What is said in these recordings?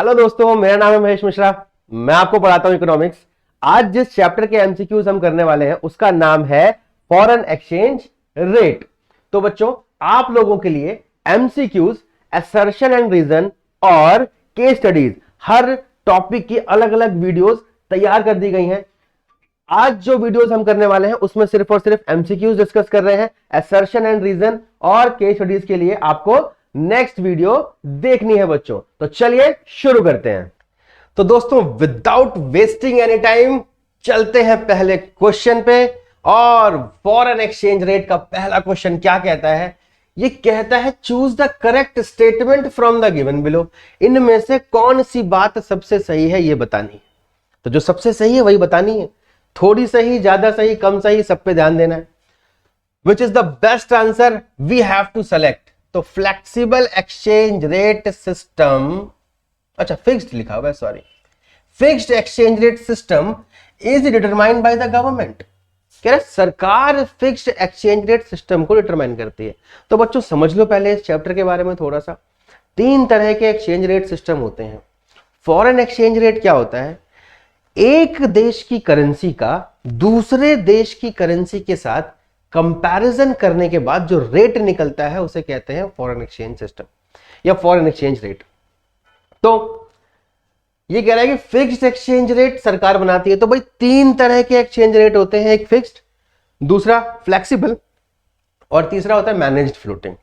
Hello दोस्तों, मेरा नाम है महेश मिश्रा। मैं आपको पढ़ाता हूं इकोनॉमिक्स। आज जिस चैप्टर के एमसीक्यूज हम करने वाले हैं उसका नाम है फॉरेन एक्सचेंज रेट। तो बच्चों, आप लोगों के लिए एमसीक्यूज, असर्शन एंड रीजन और केस स्टडीज, हर टॉपिक की अलग अलग वीडियोस तैयार कर दी गई हैं। आज जो वीडियोस हम करने वाले हैं उसमें सिर्फ और सिर्फ एमसीक्यूज डिस्कस कर रहे हैं। असर्शन एंड रीजन और केस स्टडीज के लिए आपको नेक्स्ट वीडियो देखनी है बच्चों। तो चलिए शुरू करते हैं। तो दोस्तों, विदाउट वेस्टिंग एनी टाइम चलते हैं पहले क्वेश्चन पे। और फॉरेन एक्सचेंज रेट का पहला क्वेश्चन क्या कहता है? ये कहता है choose the correct statement from the given below. इनमें से कौन सी बात सबसे सही है ये बतानी है। तो जो सबसे सही है वही बतानी है। थोड़ी सही, ज्यादा सही, कम सही, सब पे ध्यान देना है। Which is the best answer we have to select. तो फ्लेक्सिबल एक्सचेंज रेट सिस्टम, अच्छा फिक्स्ड लिखा हुआ है, sorry, fixed exchange rate system is determined by the government. कह रहे सरकार फिक्स्ड एक्सचेंज रेट सिस्टम को डिटरमाइन करती है। तो बच्चों समझ लो पहले इस चैप्टर के बारे में थोड़ा सा। तीन तरह के एक्सचेंज रेट सिस्टम होते हैं। फॉरेन एक्सचेंज रेट क्या होता है? एक देश की करेंसी का दूसरे देश की करेंसी के साथ कंपैरिजन करने के बाद जो रेट निकलता है उसे कहते हैं फॉरेन एक्सचेंज सिस्टम या फॉरेन एक्सचेंज रेट। तो ये कह रहा है कि फिक्स्ड एक्सचेंज रेट सरकार बनाती है। तो भाई तीन तरह के एक्सचेंज रेट होते हैं, एक फिक्स्ड, दूसरा फ्लेक्सिबल और तीसरा होता है मैनेज्ड फ्लोटिंग।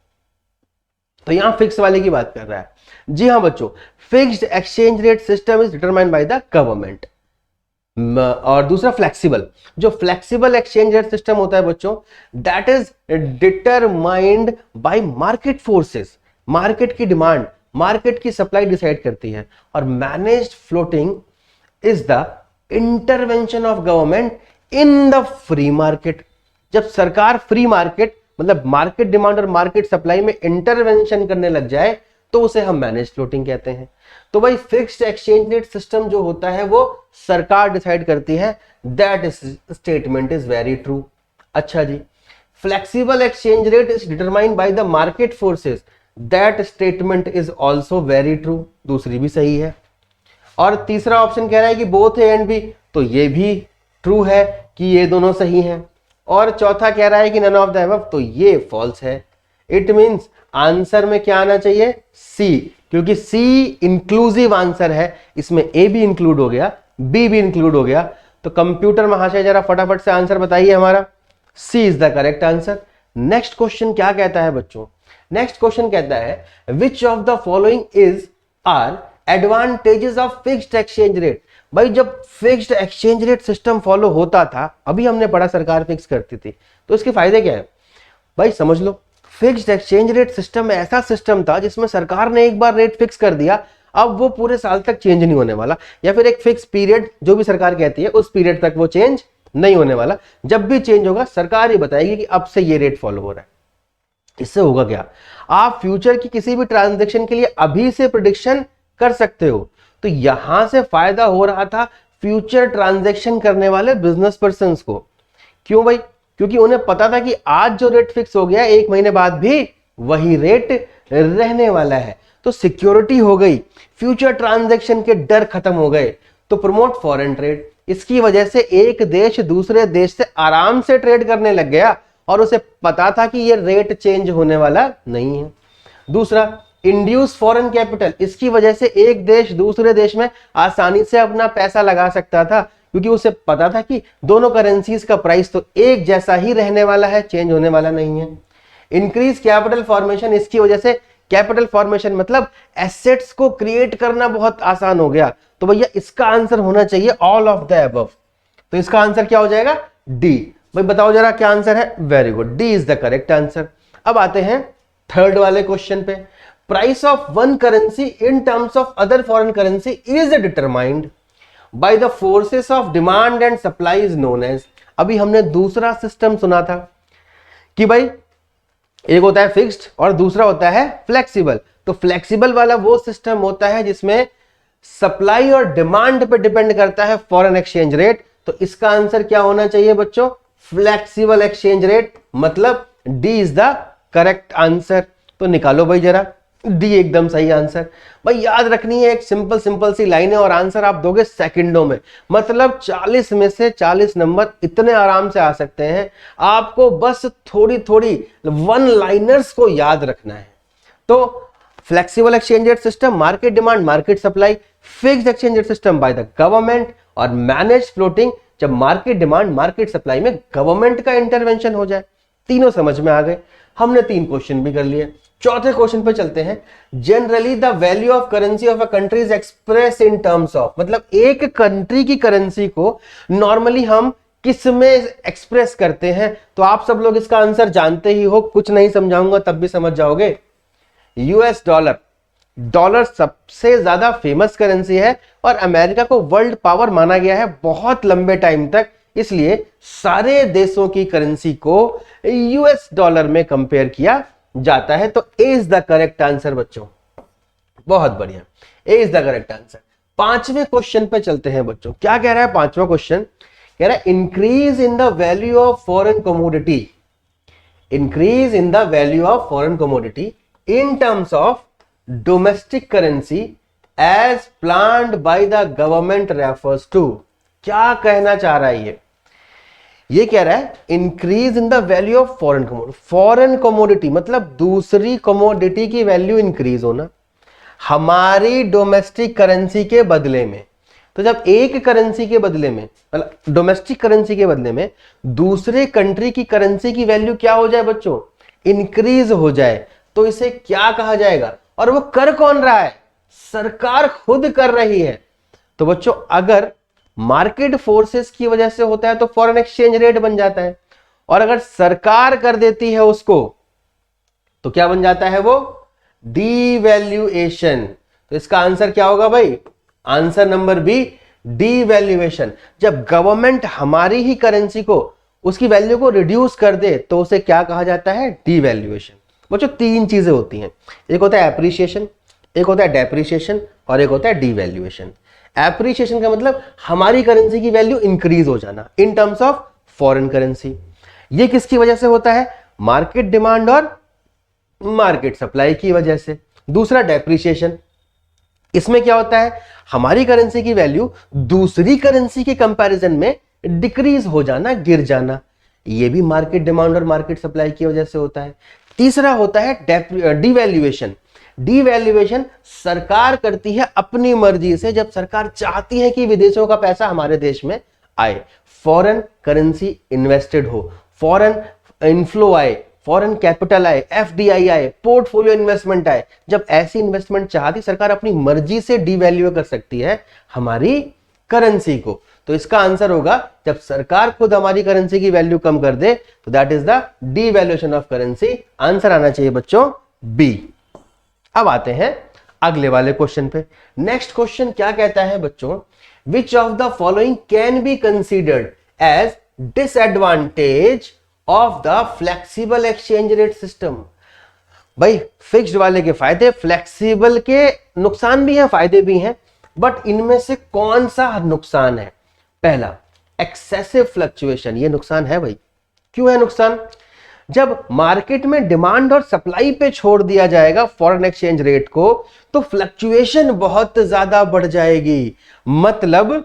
तो यहां फिक्स वाले की बात कर रहा है। जी हां बच्चों, fixed exchange rate system is determined by the government. और दूसरा फ्लेक्सिबल। जो फ्लेक्सिबल एक्सचेंज रेट सिस्टम होता है बच्चों, that is determined bye market forces. Market की डिमांड, मार्केट की सप्लाई डिसाइड करती है। और managed floating is the intervention of government in the free market. जब सरकार फ्री मार्केट मतलब मार्केट डिमांड और मार्केट सप्लाई में इंटरवेंशन करने लग जाए तो उसे हम मैनेज्ड फ्लोटिंग कहते हैं। तो भाई फिक्स्ड एक्सचेंज रेट सिस्टम जो होता है वो सरकार डिसाइड करती है। That statement is very true. अच्छा जी, flexible exchange rate is determined by the market forces. That statement is also very true. दूसरी भी सही है। और तीसरा ऑप्शन कह रहा है कि बोथ ए एंड बी, तो ये भी ट्रू है कि ये दोनों सही हैं। और चौथा कह रहा है कि नन ऑफ द अबव, तो ये फॉल्स है। इट मींस आंसर में क्या आना चाहिए? सी, क्योंकि सी इंक्लूसिव आंसर है। इसमें ए भी इंक्लूड हो गया, बी भी इंक्लूड हो गया। तो कंप्यूटर महाशय जरा फटाफट से आंसर बताइए हमारा। C is the correct answer. Next question क्या कहता है बच्चों? नेक्स्ट क्वेश्चन कहता है which of the following is are advantages of fixed exchange rate. भाई जब fixed exchange rate system follow होता था, अभी हमने पढ़ा सरकार फिक्स करती थी, तो इसके फायदे क्या है? भाई समझ लो, फिक्स्ड एक्सचेंज रेट सिस्टम ऐसा सिस्टम था जिसमें सरकार ने एक बार रेट फिक्स कर दिया, अब वो पूरे साल तक चेंज नहीं होने वाला, या फिर एक फिक्स पीरियड जो भी सरकार कहती है उस पीरियड तक वो चेंज नहीं होने वाला। जब भी चेंज होगा सरकार ही बताएगी कि अब से ये रेट फॉलो हो रहा है। इससे होगा क्या? आप फ्यूचर की किसी भी ट्रांजैक्शन के लिए अभी से प्रेडिक्शन कर सकते हो। तो यहां से फायदा हो रहा था फ्यूचर ट्रांजैक्शन करने वाले बिजनेस पर्सन को। क्यों भाई? क्योंकि उन्हें पता था कि आज जो रेट फिक्स हो गया एक महीने बाद भी वही रेट रहने वाला है। तो सिक्योरिटी हो गई, फ्यूचर ट्रांजैक्शन के डर खत्म हो गए। तो प्रमोट फॉरेन ट्रेड, इसकी वजह से एक देश दूसरे देश से आराम से ट्रेड करने लग गया और उसे पता था कि ये रेट चेंज होने वाला नहीं है। दूसरा, इंड्यूस फॉरेन कैपिटल, इसकी वजह से एक देश दूसरे देश में आसानी से अपना पैसा लगा सकता था, क्योंकि उसे पता था कि दोनों करेंसीज का प्राइस तो एक जैसा ही रहने वाला है, चेंज होने वाला नहीं है। इंक्रीज कैपिटल फॉर्मेशन, इसकी वजह से कैपिटल फॉर्मेशन मतलब एसेट्स को क्रिएट करना बहुत आसान हो गया। तो भैया इसका आंसर होना चाहिए ऑल ऑफ द अबव। तो इसका आंसर क्या हो जाएगा? डी। भाई बताओ जरा क्या आंसर है? Very good, D is the correct answer. अब आते हैं थर्ड वाले क्वेश्चन पे। Price of one currency in terms of other foreign currency is determined by the forces of demand and supply is known as. अभी हमने दूसरा system सुना था कि भाई एक होता है फिक्स्ड और दूसरा होता है फ्लेक्सिबल। तो फ्लेक्सिबल वाला वो सिस्टम होता है जिसमें सप्लाई और डिमांड पे डिपेंड करता है फॉरेन एक्सचेंज रेट। तो इसका आंसर क्या होना चाहिए बच्चों? फ्लेक्सिबल एक्सचेंज रेट, मतलब D is the correct answer. तो निकालो भाई जरा डी एकदम सही आंसर। भाई याद रखनी है, एक सिंपल सिंपल सी लाइन है और आंसर आप दोगे सेकंडों में। मतलब 40 में से 40 नंबर इतने आराम से आ सकते हैं। आपको बस थोड़ी थोड़ी वन लाइनर्स को याद रखना है। तो flexible exchange rate system, market demand market supply, fixed exchange rate system by the government, और मैनेज फ्लोटिंग जब मार्केट डिमांड मार्केट सप्लाई में गवर्नमेंट का इंटरवेंशन हो जाए। तीनों समझ में आ गए। हमने 3 क्वेश्चन भी कर लिए। चौथे क्वेश्चन पे चलते हैं। Generally the value of currency of a country is express in terms of, मतलब एक कंट्री की करेंसी को नॉर्मली हम किस में एक्सप्रेस करते हैं? तो आप सब लोग इसका आंसर जानते ही हो, कुछ नहीं समझाऊंगा तब भी समझ जाओगे। US dollar. डॉलर सबसे ज्यादा फेमस करेंसी है और अमेरिका को वर्ल्ड पावर माना गया है बहुत लंबे टाइम तक, इसलिए सारे देशों की करेंसी को यूएस डॉलर में कंपेयर किया जाता है। तो A is the correct answer बच्चों, बहुत बढ़िया, A is the correct answer. 5वें क्वेश्चन पे चलते हैं बच्चों। क्या कह रहा है 5वां क्वेश्चन? कह रहा है increase in the value of foreign commodity, increase in the value of foreign commodity in terms of domestic currency as planned by the government refers to. क्या कहना चाह रहा है ये कह रहा है increase in the value of foreign commodity. Foreign commodity मतलब दूसरी कमोडिटी की वैल्यू इंक्रीज होना हमारी डोमेस्टिक करेंसी के बदले में। तो जब एक करेंसी के बदले में, मतलब डोमेस्टिक करेंसी के बदले में दूसरे कंट्री की करेंसी की वैल्यू क्या हो जाए बच्चों? इंक्रीज हो जाए, तो इसे क्या कहा जाएगा? और वो कर कौन रहा है? सरकार खुद कर रही है। तो बच्चों अगर मार्केट फोर्सेस की वजह से होता है तो फॉरेन एक्सचेंज रेट बन जाता है, और अगर सरकार कर देती है उसको तो क्या बन जाता है? वो डीवैल्यूएशन। तो इसका आंसर क्या होगा भाई? Answer number B, devaluation. जब गवर्नमेंट हमारी ही करेंसी को उसकी वैल्यू को रिड्यूस कर दे तो उसे क्या कहा जाता है? डीवैल्यूएशन। बच्चों 3 चीजें होती हैं, एक होता है एप्रिसिएशन, एक होता है डेप्रिसिएशन और एक होता है डीवैल्यूएशन। एप्रिसिएशन का मतलब हमारी करेंसी की वैल्यू इंक्रीज हो जाना इन टर्म्स ऑफ फॉरेन करेंसी। ये किसकी वजह से होता है? मार्केट डिमांड और मार्केट सप्लाई की वजह से। दूसरा डेप्रिसिएशन, इसमें क्या होता है? हमारी करेंसी की वैल्यू दूसरी करेंसी के कंपैरिजन में डिक्रीज हो जाना, गिर जाना। ये भी मार्केट डिमांड और मार्केट सप्लाई की वजह से होता है। तीसरा होता है डीवैल्यूएशन। डीवैल्यूएशन सरकार करती है अपनी मर्जी से, जब सरकार चाहती है कि विदेशों का पैसा हमारे देश में आए, फॉरेन करेंसी इन्वेस्टेड हो, फॉरेन इनफ्लो आए, फॉरेन कैपिटल आए, एफडीआई आए, पोर्टफोलियो इन्वेस्टमेंट आए। जब ऐसी इन्वेस्टमेंट चाहती सरकार अपनी मर्जी से डीवैल्यू कर सकती है हमारी करेंसी को। तो इसका आंसर होगा जब सरकार खुद हमारी करेंसी की वैल्यू कम कर दे तो that is the devaluation of currency. Answer आना चाहिए बच्चों बी। अब आते हैं अगले वाले क्वेश्चन पे। नेक्स्ट क्वेश्चन क्या कहता है बच्चों? Which of the following can be considered as disadvantage of the flexible exchange rate system. भाई फिक्स्ड वाले के फायदे, फ्लेक्सिबल के नुकसान भी हैं फायदे भी हैं, बट इनमें से कौन सा नुकसान है? पहला, एक्सेसिव फ्लक्चुएशन। ये नुकसान है भाई। क्यों है नुकसान? जब मार्केट में डिमांड और सप्लाई पे छोड़ दिया जाएगा फॉरेन एक्सचेंज रेट को तो फ्लक्चुएशन बहुत ज्यादा बढ़ जाएगी। मतलब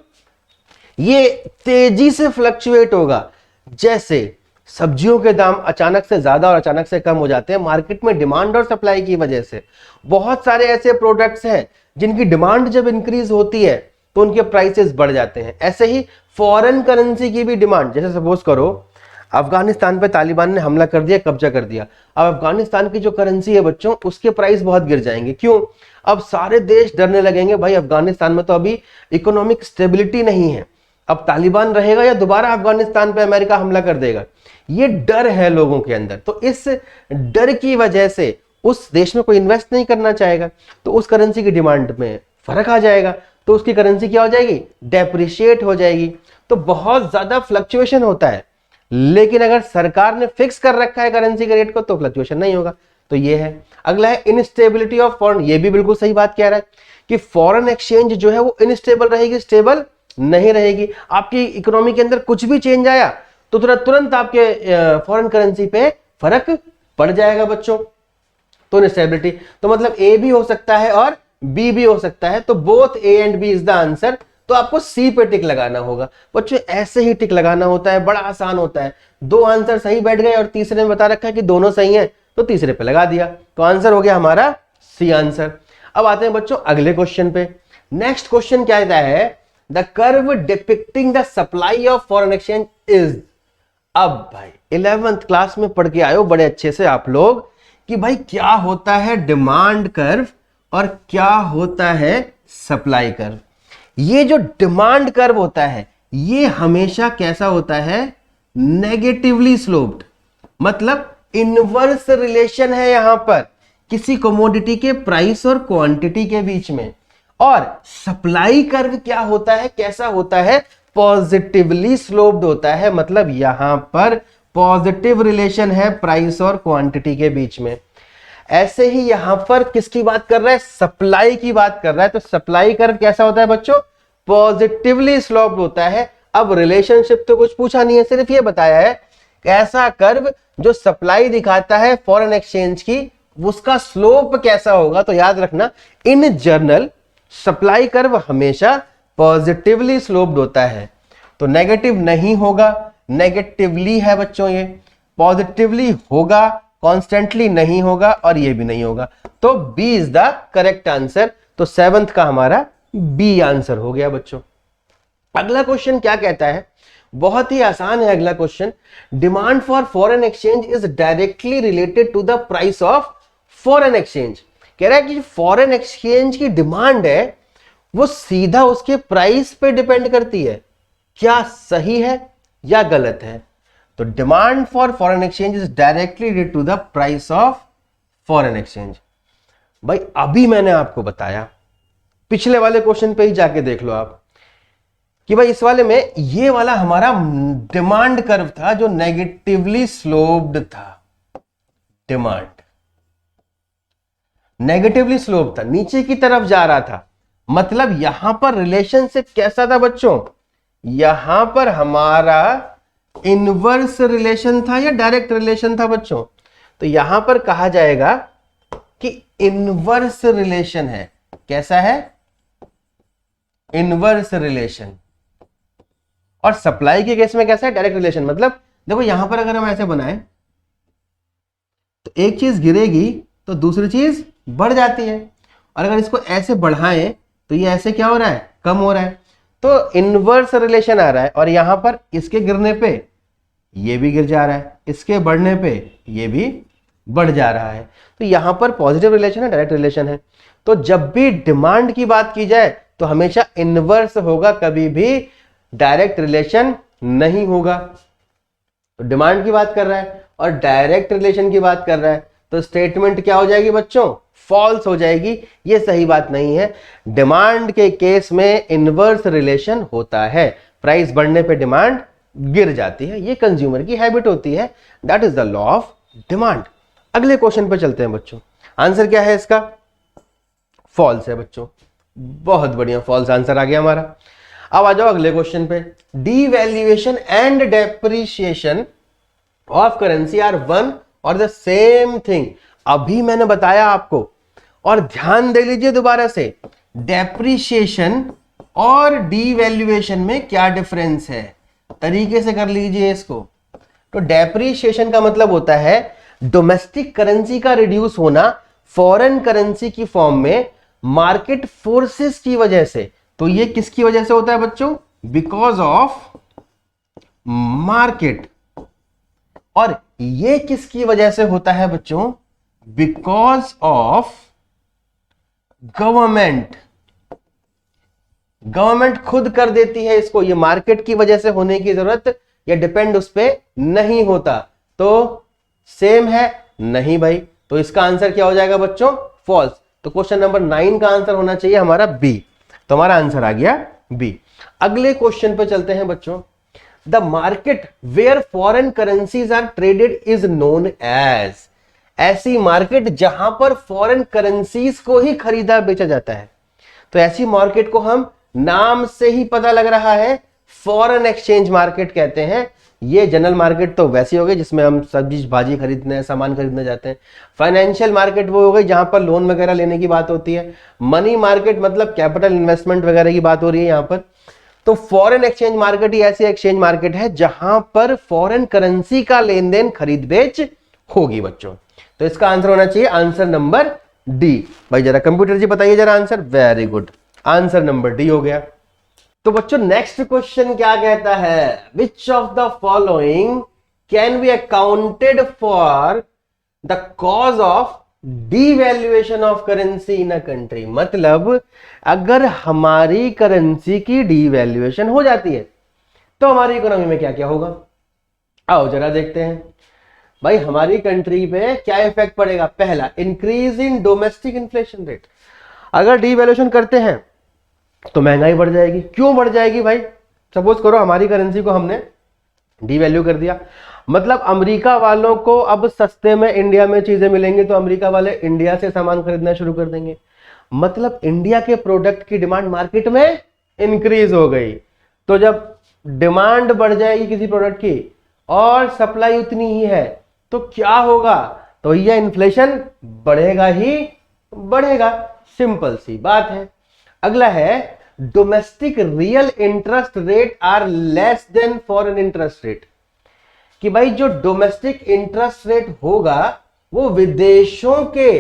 ये तेजी से फ्लक्चुएट होगा। जैसे सब्जियों के दाम अचानक से ज्यादा और अचानक से कम हो जाते हैं मार्केट में डिमांड और सप्लाई की वजह से। बहुत सारे ऐसे प्रोडक्ट्स हैं जिनकी डिमांड जब इंक्रीज होती है तो उनके प्राइसेस बढ़ जाते हैं। ऐसे ही फॉरेन करेंसी की भी डिमांड, जैसे सपोज करो अफगानिस्तान पे तालिबान ने हमला कर दिया, कब्जा कर दिया, अब अफगानिस्तान की जो करेंसी है बच्चों उसके प्राइस बहुत गिर जाएंगे। क्यों? अब सारे देश डरने लगेंगे, भाई अफगानिस्तान में तो अभी इकोनॉमिक स्टेबिलिटी नहीं है, अब तालिबान रहेगा या दोबारा अफगानिस्तान पे अमेरिका हमला कर देगा। ये डर है लोगों के अंदर, तो इस डर की वजह से उस देश में कोई इन्वेस्ट नहीं करना चाहेगा, तो उस करेंसी की डिमांड में फर्क आ जाएगा, तो उसकी करेंसी क्या हो जाएगी? डेप्रिशिएट हो जाएगी। तो बहुत ज्यादा फ्लक्चुएशन होता है। लेकिन अगर सरकार ने फिक्स कर रखा है करेंसी के रेट को तो फ्लक्चुएशन नहीं होगा। तो ये है। अगला है इनस्टेबिलिटी ऑफ फॉरेन। ये भी बिल्कुल सही बात कह रहा है कि फॉरेन एक्सचेंज जो है वो इनस्टेबल रहेगी, स्टेबल नहीं रहेगी। आपकी इकोनॉमी के अंदर कुछ भी चेंज आया तो तुरंत आपके फॉरेन करेंसी पे फर्क पड़ जाएगा बच्चों। तो इनस्टेबिलिटी, तो मतलब ए भी हो सकता है और बी भी हो सकता है, तो both A and B is the answer. तो आपको सी पे टिक लगाना होगा बच्चों, ऐसे ही टिक लगाना होता है, बड़ा आसान होता है। दो आंसर सही बैठ गए और तीसरे में बता रखा है कि दोनों सही हैं, तो तीसरे पे लगा दिया, तो आंसर हो गया हमारा सी आंसर। अब आते हैं बच्चों अगले क्वेश्चन पे। नेक्स्ट क्वेश्चन क्या कहता है, the curve depicting the supply of foreign exchange is. अब भाई 11th क्लास में पढ़ के आए हो बड़े अच्छे से आप लोग कि भाई क्या होता है डिमांड कर्व और क्या होता है सप्लाई कर्व। ये जो डिमांड कर्व होता है ये हमेशा कैसा होता है, नेगेटिवली स्लोप्ड, मतलब इनवर्स रिलेशन है यहां पर किसी कमोडिटी के प्राइस और क्वांटिटी के बीच में। और सप्लाई कर्व क्या होता है, कैसा होता है, पॉजिटिवली स्लोप्ड होता है, मतलब यहां पर पॉजिटिव रिलेशन है प्राइस और क्वांटिटी के बीच में। ऐसे ही यहां पर किसकी बात कर रहा है, सप्लाई की बात कर रहा है, तो सप्लाई कर्व कैसा होता है बच्चों, पॉजिटिवली स्लोप्ड होता है। अब रिलेशनशिप तो कुछ पूछा नहीं है, सिर्फ ये बताया है ऐसा कर्व जो सप्लाई दिखाता है फॉरेन एक्सचेंज की, उसका स्लोप कैसा होगा। तो याद रखना इन जनरल सप्लाई कर्व हमेशा पॉजिटिवली स्लोप्ड होता है, तो नेगेटिव नहीं होगा, नेगेटिवली है बच्चों, ये पॉजिटिवली होगा, कॉन्स्टेंटली नहीं होगा और ये भी नहीं होगा, तो B is the correct answer. तो 7th का हमारा बी आंसर हो गया बच्चों। अगला क्वेश्चन क्या कहता है, बहुत ही आसान है अगला question, demand for foreign exchange is directly related to the price of foreign exchange. कह रहा है कि फॉरेन एक्सचेंज की डिमांड है वो सीधा उसके प्राइस पे डिपेंड करती है, क्या सही है या गलत है। तो demand for foreign exchange is directly related to the price of foreign exchange. भाई अभी मैंने आपको बताया, पिछले वाले क्वेश्चन पे ही जाके देख लो आप कि भाई इस वाले में ये वाला हमारा डिमांड कर्व था जो नेगेटिवली स्लोप्ड था, डिमांड नेगेटिवली स्लोप था, नीचे की तरफ जा रहा था, मतलब यहां पर रिलेशनशिप कैसा था बच्चों, यहां पर हमारा इनवर्स रिलेशन था या डायरेक्ट रिलेशन था बच्चों। तो यहां पर कहा जाएगा कि इनवर्स रिलेशन है, कैसा है, इनवर्स रिलेशन। और सप्लाई के केस में कैसा है, डायरेक्ट रिलेशन। मतलब देखो यहां पर अगर हम ऐसे बनाएं तो एक चीज गिरेगी तो दूसरी चीज बढ़ जाती है, और अगर इसको ऐसे बढ़ाएं तो ये ऐसे क्या हो रहा है, कम हो रहा है, तो इनवर्स रिलेशन आ रहा है। और यहां पर इसके गिरने पे ये भी गिर जा रहा है, इसके बढ़ने पे ये भी बढ़ जा रहा है, तो यहां पर पॉजिटिव रिलेशन है, डायरेक्ट रिलेशन है। तो जब भी डिमांड की बात की जाए तो हमेशा इनवर्स होगा, कभी भी डायरेक्ट रिलेशन नहीं होगा। तो डिमांड की बात कर रहा है और डायरेक्ट रिलेशन की बात कर रहा है, तो स्टेटमेंट क्या हो जाएगी बच्चों, फॉल्स हो जाएगी, ये सही बात नहीं है। डिमांड के केस में इनवर्स रिलेशन होता है, प्राइस बढ़ने पे डिमांड गिर जाती है, ये कंज्यूमर की हैबिट होती है, that is the law of demand. अगले क्वेश्चन पे चलते हैं बच्चों, आंसर क्या है इसका, फॉल्स है बच्चों, बहुत बढ़िया, फॉल्स आंसर आ गया हमारा। अब आ जाओ अगले क्वेश्चन पे, devaluation and depreciation of currency are one और द सेम थिंग। अभी मैंने बताया आपको, और ध्यान दे लीजिए दोबारा से, डेप्रिसिएशन और डीवैल्यूएशन में क्या डिफरेंस है, तरीके से कर लीजिए इसको। तो डेप्रिसिएशन का मतलब होता है डोमेस्टिक करेंसी का रिड्यूस होना फॉरेन करेंसी की फॉर्म में मार्केट फोर्सेस की वजह से। तो ये किसकी वजह से होता है बच्चों, बिकॉज ऑफ मार्केट। और ये किसकी वजह से होता है बच्चों, बिकॉज ऑफ गवर्नमेंट। गवर्नमेंट खुद कर देती है इसको, ये मार्केट की वजह से होने की जरूरत या डिपेंड उस पर नहीं होता। तो सेम है नहीं भाई, तो इसका आंसर क्या हो जाएगा बच्चों, फॉल्स। तो क्वेश्चन नंबर 9 का आंसर होना चाहिए हमारा बी, तो हमारा आंसर आ गया बी। अगले क्वेश्चन पे चलते हैं बच्चों, the market where foreign currencies are traded is known as. ऐसी मार्केट जहां पर फॉरेन करेंसीज को ही खरीदा बेचा जाता है, तो ऐसी मार्केट को हम नाम से ही पता लग रहा है फॉरेन एक्सचेंज मार्केट कहते हैं। ये जनरल मार्केट तो वैसी हो गई जिसमें हम सब्जी भाजी खरीदने सामान खरीदने जाते हैं। फाइनेंशियल मार्केट वो हो गई जहां पर लोन वगैरह लेने की बात होती है। मनी मार्केट मतलब कैपिटल इन्वेस्टमेंट वगैरह की बात हो रही है यहां पर। तो फॉरेन एक्सचेंज मार्केट ही ऐसी एक्सचेंज मार्केट है जहां पर फॉरेन करेंसी का लेन देन खरीद बेच होगी बच्चों। तो इसका आंसर होना चाहिए आंसर नंबर डी। भाई जरा कंप्यूटर जी बताइए जरा answer. Very good, answer number D हो गया। तो बच्चों नेक्स्ट क्वेश्चन क्या कहता है, which of the following can be accounted for the cause of devaluation of currency in a country. मतलब अगर हमारी करेंसी की डीवैल्यूएशन हो जाती है तो हमारी इकोनॉमी में क्या क्या होगा। आओ जरा देखते हैं। भाई हमारी कंट्री पे क्या इफेक्ट पड़ेगा। पहला, increase in domestic inflation rate. अगर डीवैल्यूएशन करते हैं तो महंगाई बढ़ जाएगी। क्यों बढ़ जाएगी भाई। सपोज करो हमारी करेंसी को हमने डीवैल्यू कर दिया, मतलब अमेरिका वालों को अब सस्ते में इंडिया में चीजें मिलेंगी तो अमेरिका वाले इंडिया से सामान खरीदना शुरू कर देंगे। मतलब इंडिया के प्रोडक्ट की डिमांड मार्केट में इंक्रीज हो गई। तो जब डिमांड बढ़ जाएगी किसी प्रोडक्ट की और सप्लाई उतनी ही है तो क्या होगा, तो यह इन्फ्लेशन बढ़ेगा ही बढ़ेगा। सिंपल सी बात है। अगला है, domestic real interest rate are less than foreign interest rate. कि भाई जो डोमेस्टिक इंटरेस्ट रेट होगा वो विदेशों के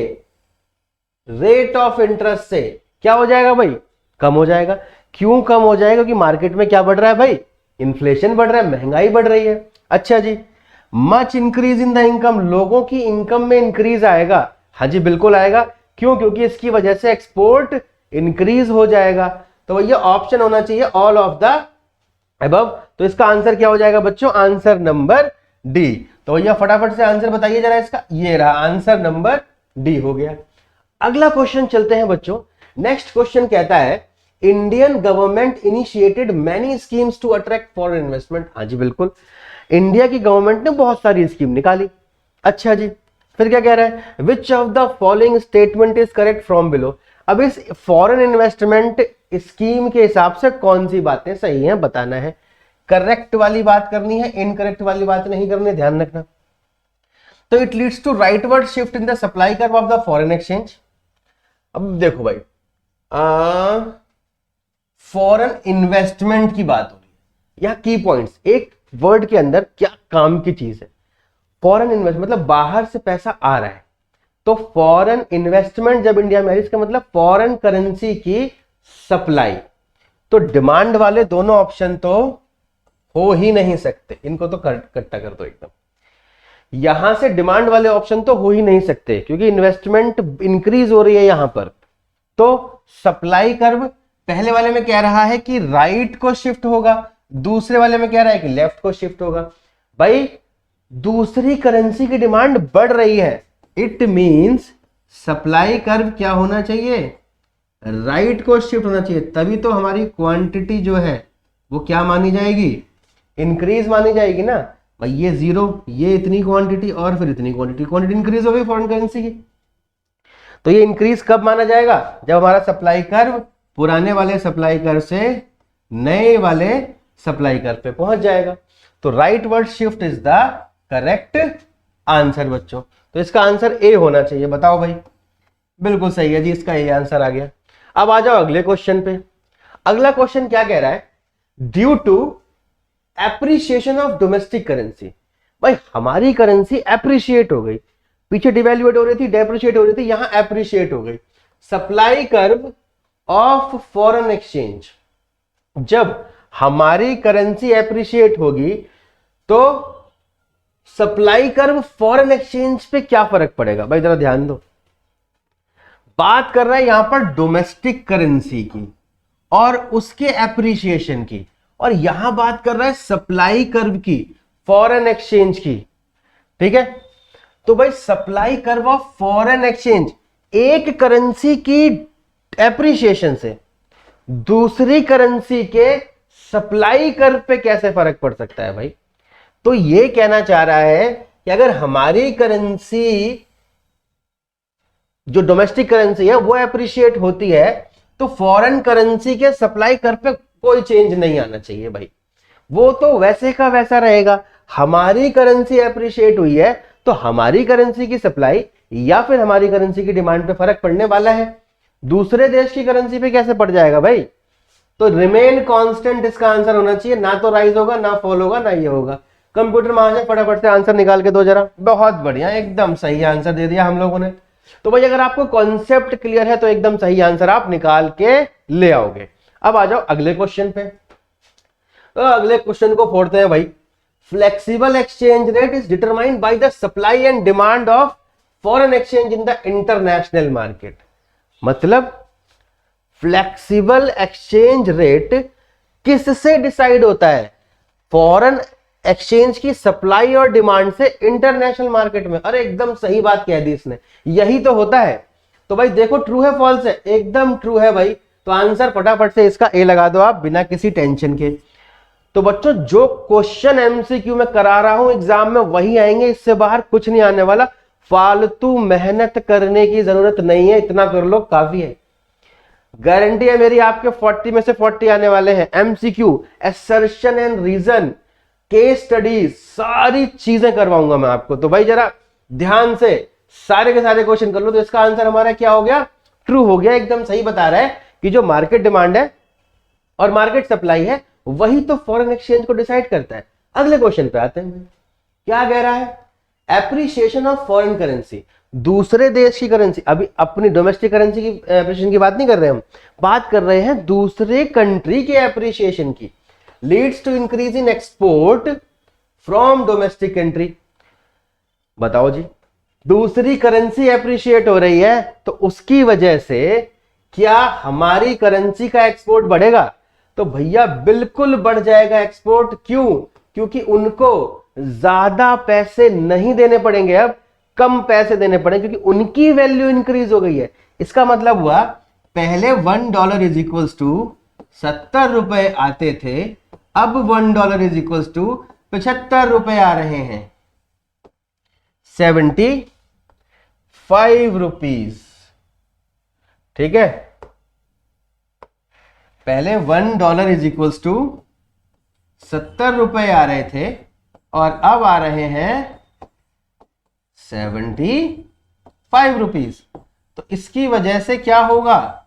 रेट ऑफ इंटरेस्ट से क्या हो जाएगा भाई, कम हो जाएगा। क्यों कम हो जाएगा, क्योंकि मार्केट में क्या बढ़ रहा है भाई, इन्फ्लेशन बढ़ रहा है, महंगाई बढ़ रही है। अच्छा जी, much increase in the income, लोगों की इनकम में इंक्रीज आएगा। हाँ जी बिल्कुल आएगा। क्यों, क्योंकि इसकी वजह से एक्सपोर्ट इंक्रीज हो जाएगा। तो ये ऑप्शन होना चाहिए ऑल ऑफ द अबव। तो इसका आंसर क्या हो जाएगा बच्चों, आंसर नंबर डी। तो भैया फटाफट से आंसर बताइए जरा इसका। ये रहा आंसर नंबर डी हो गया। अगला क्वेश्चन चलते हैं बच्चों। नेक्स्ट क्वेश्चन कहता है, Indian government initiated many schemes to attract foreign investment. हाँ जी बिल्कुल, इंडिया की गवर्नमेंट ने बहुत सारी स्कीम निकाली। अच्छा जी, फिर क्या कह रहा है, which of the following statement is correct from below. अब इस फॉरेन इन्वेस्टमेंट स्कीम के हिसाब से कौन सी बातें सही हैं बताना है। करेक्ट वाली बात करनी है, इनकरेक्ट वाली बात नहीं करनी, ध्यान रखना। तो it leads to rightward shift in the supply curve of the foreign exchange. अब देखो भाई, फॉरेन इन्वेस्टमेंट की बात हो रही है, यह की पॉइंट्स एक वर्ड के अंदर क्या काम की चीज है। फॉरेन इन्वेस्ट मतलब बाहर से पैसा आ रहा है। तो फॉरेन इन्वेस्टमेंट जब इंडिया में है इसका मतलब फॉरेन करेंसी की सप्लाई। तो डिमांड वाले दोनों ऑप्शन तो हो ही नहीं सकते, इनको तो इकट्ठा कर दो एकदम। यहां से डिमांड वाले ऑप्शन तो हो ही नहीं सकते क्योंकि इन्वेस्टमेंट इंक्रीज हो रही है यहां पर। तो सप्लाई कर्व पहले वाले में कह रहा है कि राइट को शिफ्ट होगा, दूसरे वाले में कह रहा है कि लेफ्ट को शिफ्ट होगा। भाई दूसरी करेंसी की डिमांड बढ़ रही है, इट मींस सप्लाई कर्व क्या होना चाहिए, राइट को शिफ्ट होना चाहिए। तभी तो हमारी क्वांटिटी जो है वो क्या मानी जाएगी, इंक्रीज मानी जाएगी ना। भाई ये जीरो, ये इतनी क्वांटिटी और फिर इतनी क्वांटिटी, क्वांटिटी इंक्रीज हो गई फॉरेन करेंसी की। तो ये इंक्रीज कब माना जाएगा, जब हमारा सप्लाई कर्व पुराने वाले सप्लाई कर्व से नए वाले सप्लाई कर्व पे पहुंच जाएगा। तो right word shift is the correct answer बच्चों। तो इसका आंसर ए होना चाहिए। बताओ भाई, बिल्कुल सही है जी, इसका ए आंसर आ गया। अब आ जाओ अगले क्वेश्चन पे। अगला क्वेश्चन क्या कह रहा है, due to appreciation of domestic currency. भाई हमारी करेंसी एप्रिशिएट हो गई, पीछे डिवैल्यूएट हो रही थी, डेप्रिशिएट हो रही थी, यहां एप्रिशिएट हो गई। Supply curve of foreign exchange, जब हमारी करेंसी एप्रिशिएट होगी तो सप्लाई कर्व फॉरेन एक्सचेंज पे क्या फर्क पड़ेगा। भाई जरा ध्यान दो, बात कर रहा है यहां पर डोमेस्टिक करेंसी की और उसके एप्रिसिएशन की, और यहां बात कर रहा है सप्लाई कर्व की फॉरेन एक्सचेंज की। ठीक है, तो भाई supply curve of foreign exchange, एक करेंसी की एप्रिसिएशन से दूसरी करेंसी के सप्लाई कर्व पे कैसे फर्क पड़ सकता है भाई। तो ये कहना चाह रहा है कि अगर हमारी करेंसी जो डोमेस्टिक करेंसी है वो एप्रिशिएट होती है तो फॉरेन करेंसी के सप्लाई कर्व पे कोई चेंज नहीं आना चाहिए भाई। वो तो वैसे का वैसा रहेगा। हमारी करेंसी एप्रिशिएट हुई है तो हमारी करेंसी की सप्लाई या फिर हमारी करेंसी की डिमांड पे फर्क पड़ने वाला है, दूसरे देश की करेंसी पे कैसे पड़ जाएगा भाई? तो रिमेन कांस्टेंट इसका आंसर होना चाहिए, ना तो राइज होगा ना फॉल होगा ना ये होगा। कंप्यूटर महाशय फटाफट से आंसर निकाल के दो जरा। बहुत बढ़िया, एकदम सही आंसर दे दिया हम लोगों ने। तो भाई अगर आपको कॉन्सेप्ट क्लियर है तो एकदम सही आंसर आप निकाल के ले आओगे। अब आ जाओ अगले क्वेश्चन पे। तो अगले क्वेश्चन को फोड़ते हैं भाई। Flexible exchange rate is determined by the supply and demand of foreign exchange in the international market. मतलब फ्लेक्सिबल एक्सचेंज रेट किससे डिसाइड होता है? फॉरेन एक्सचेंज की सप्लाई और डिमांड से इंटरनेशनल मार्केट में। अरे एकदम सही बात कह दी इसने, यही तो होता है। तो भाई देखो ट्रू है फॉल्स है? एकदम ट्रू है भाई। तो आंसर फटाफट से इसका ए लगा दो आप बिना किसी टेंशन के। तो बच्चों जो क्वेश्चन एमसीक्यू में करा रहा हूं एग्जाम में वही आएंगे, इससे बाहर कुछ नहीं आने वाला। फालतू मेहनत करने की जरूरत नहीं है, इतना कर लो काफी है। गारंटी है मेरी आपके 40 में से 40 आने वाले हैं। MCQ, assertion and reason, case studies, सारी चीजें करवाऊंगा मैं आपको। तो भाई जरा ध्यान से सारे के सारे क्वेश्चन कर लो। तो इसका आंसर हमारा क्या हो गया? ट्रू हो गया। एकदम सही बता रहा है कि जो मार्केट डिमांड है और मार्केट सप्लाई है वही तो फॉरेन एक्सचेंज को डिसाइड करता है। अगले क्वेश्चन पे आते हैं। क्या कह रहा है? एप्रिसिएशन ऑफ फॉरेन करेंसी, दूसरे देश की करेंसी। अभी अपनी डोमेस्टिक करेंसी की एप्रिसिएशन की बात नहीं कर रहे हम, बात कर रहे हैं दूसरे कंट्री के एप्रिसिएशन की। Leads to increase in export from domestic country. बताओ जी, दूसरी करेंसी एप्रिशिएट हो रही है तो उसकी वजह से क्या हमारी करेंसी का एक्सपोर्ट बढ़ेगा? तो भैया बिल्कुल बढ़ जाएगा एक्सपोर्ट। क्यों? क्योंकि उनको ज्यादा पैसे नहीं देने पड़ेंगे, अब कम पैसे देने पड़ेंगे क्योंकि उनकी वैल्यू इंक्रीज हो गई है। इसका मतलब हुआ पहले $1 इज इक्वल्स टू 70 रुपए आते थे, अब $1 इज इक्वल्स टू 75 रुपए आ रहे हैं, 75 रुपीज। ठीक है, पहले $1 इज इक्वल्स टू 70 रुपए आ रहे थे और अब आ रहे हैं 75 रुपीज। तो इसकी वजह से क्या होगा?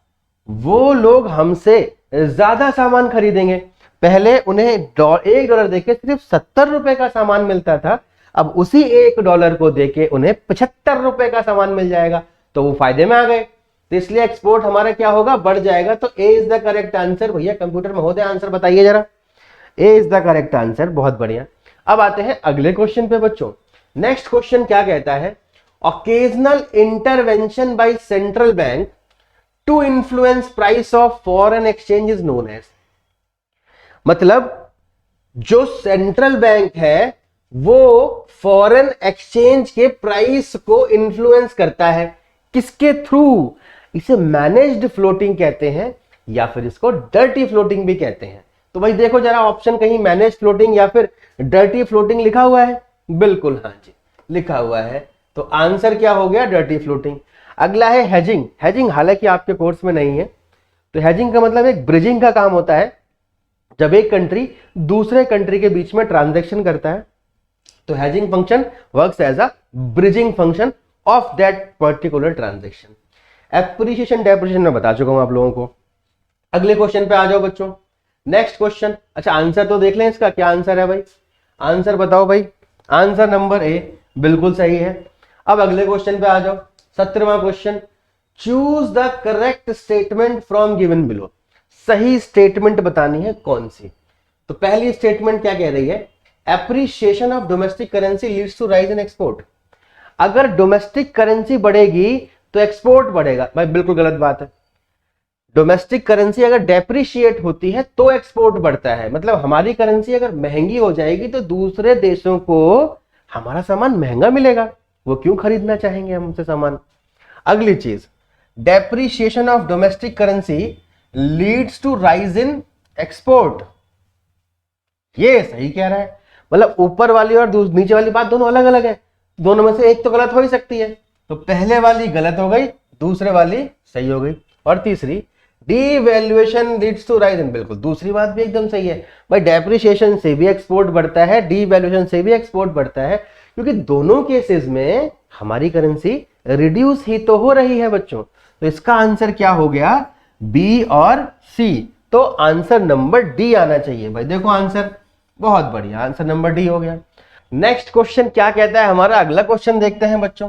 वो लोग हमसे ज्यादा सामान खरीदेंगे। पहले उन्हें $1 देके सिर्फ 70 रुपए का सामान मिलता था, अब उसी $1 को देके उन्हें 75 रुपए का सामान मिल जाएगा, तो वो फायदे में आ गए। तो इसलिए एक्सपोर्ट हमारा क्या होगा? बढ़ जाएगा। तो A is the correct answer. भैया कंप्यूटर महोदय आंसर बताइए जरा। ए इज द करेक्ट आंसर। बहुत बढ़िया। अब आते हैं अगले क्वेश्चन पे बच्चों। नेक्स्ट क्वेश्चन क्या कहता है? Occasional intervention by central bank to influence price of foreign exchange is known as. मतलब जो सेंट्रल बैंक है वो फॉरेन एक्सचेंज के प्राइस को इन्फ्लुएंस करता है। किसके थ्रू? इसे मैनेज्ड फ्लोटिंग कहते हैं या फिर इसको डर्टी फ्लोटिंग भी कहते हैं। तो भाई देखो जरा ऑप्शन कहीं मैनेज फ्लोटिंग या फिर डर्टी फ्लोटिंग लिखा हुआ है? बिल्कुल हाँ जी लिखा हुआ है। तो आंसर क्या हो गया? Dirty floating. अगला है हेजिंग। हेजिंग हालांकि आपके कोर्स में नहीं है। तो हेजिंग का मतलब एक ब्रिजिंग का काम होता है। जब एक कंट्री दूसरे कंट्री के बीच में ट्रांजैक्शन करता है तो hedging function works as a bridging function of that particular transaction. Appreciation depreciation में बता चुका हूं आप लोगों को। अगले क्वेश्चन पे आ जाओ बच्चों। Next question. अच्छा आंसर तो देख लें इसका, क्या आंसर है भाई? आंसर बताओ भाई। आंसर नंबर ए बिल्कुल सही है। अब अगले क्वेश्चन पे आ जाओ। 17वां question. Choose the correct statement from given below. सही स्टेटमेंट बतानी है कौन सी? तो पहली स्टेटमेंट क्या कह रही है? Appreciation of domestic currency leads to rise in export. अगर डोमेस्टिक करेंसी बढ़ेगी तो एक्सपोर्ट बढ़ेगा। भाई बिल्कुल गलत बात है। डोमेस्टिक करेंसी अगर डेप्रिशिएट होती है तो एक्सपोर्ट बढ़ता है। मतलब हमारी करेंसी अगर महंगी हो जाएगी तो दूसरे देशों को हमारा सामान महंगा मिलेगा, वो क्यों खरीदना चाहेंगे हमसे सामान। अगली चीज, depreciation of domestic currency leads to rise in export. ये सही कह रहा है। मतलब ऊपर वाली और नीचे वाली बात दोनों अलग अलग है, दोनों में से एक तो गलत हो ही सकती है। तो पहले वाली गलत हो गई, दूसरे वाली सही हो गई। और तीसरी, devaluation leads to rise in, बिल्कुल दूसरी बात भी एकदम सही है भाई, डेप्रिसिएशन से भी एक्सपोर्ट बढ़ता है, डीवैल्यूएशन से भी एक्सपोर्ट बढ़ता है, क्योंकि दोनों केसेस में हमारी करेंसी रिड्यूस ही तो हो रही है बच्चों। तो इसका आंसर क्या हो गया, बी और सी। तो आंसर नंबर डी आना चाहिए भाई, देखो आंसर बहुत बढ़िया, आंसर नंबर डी हो गया। नेक्स्ट क्वेश्चन क्या कहता है हमारा, अगला क्वेश्चन देखते हैं बच्चों।